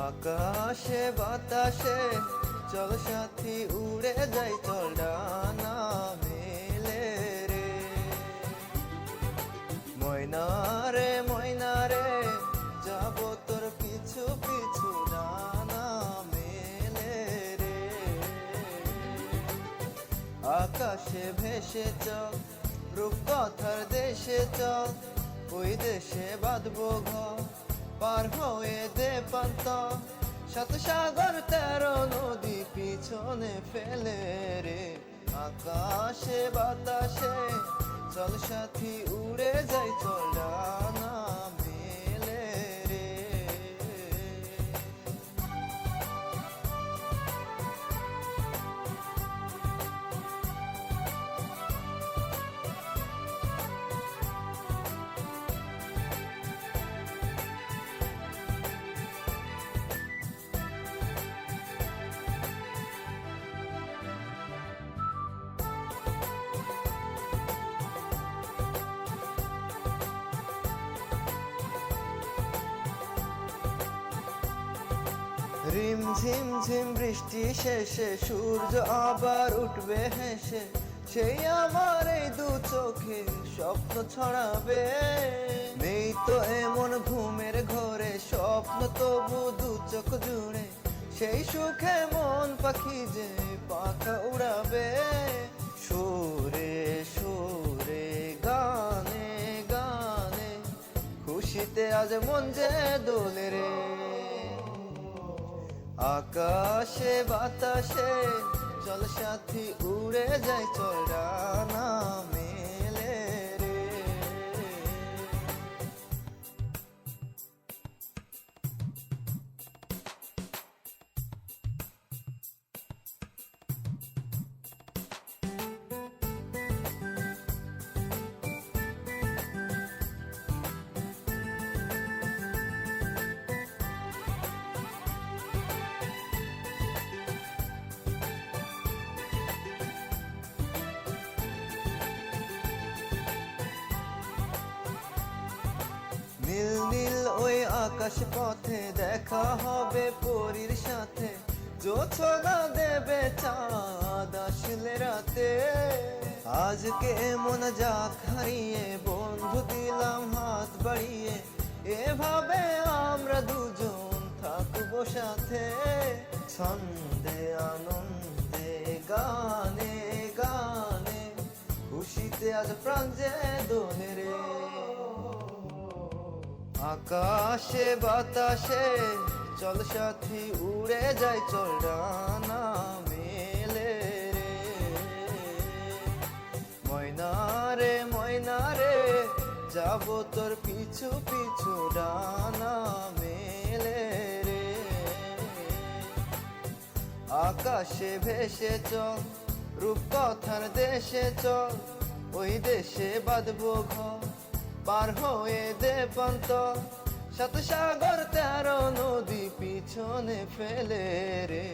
আকাশে বাতাসে চল সাথী উড়ে যাই, চল ডানা মেলে রে। ময়না রে ময়না রে, যাব তোর পিছু পিছু ডানা মেলে রে। আকাশে ভেসে চল, রূপকথার দেশে চল, ওই দেশে বাঁধবো ঘর, পার হয়ে দে পান্ত। সাত সাগর 13 নদী পিছনে ফেলে রে। আকাশে বাতাসে চল সাথী উড়ে যাই, চল ডানা মেলে রে। রিম ঝিম ঝিম বৃষ্টি শেষে সূর্য আবার উঠবে হেসে, সেই আমার এই দু চোখে স্বপ্ন ছড়াবে। নেই তো এমন ঘুমের ঘরে স্বপ্ন, তবু দু চোখ জুড়ে সেই সুখে মন পাখি যে পাখা উড়াবে। সুরে সুরে গানে গানে খুশিতে আজ মন যে দোলে রে। আকাশে বাতাসে চল সাথী উড়ে যাই, চল ডানা মেলে রে। নীল নীল ওই আকাশ পথে দেখা হবে পরীর সাথে, জোছনা দেবে চাঁদ আসলে রাতে। আজকে মন যাক হারিয়ে বন্ধু দিলাম হাত বাড়িয়ে, এভাবে আমরা দুজন থাকবো সাথে। ছন্দে আনন্দে গানে গানে খুশিতে আজ প্রাণ যে দোলে রে। আকাশে বাতাসে চল সাথী উড়ে যাই, চল ডানা মেলে রে। ময়না রে ময়না রে, যাব তোর পিছু পিছু ডানা মেলে রে। আকাশে ভেসে চল, রূপকথার দেশে চল, ওই দেশে বাঁধবো ঘর, পার হয়ে দে পান্ত। সাত সাগর 13 নদী পিছনে ফেলে রে।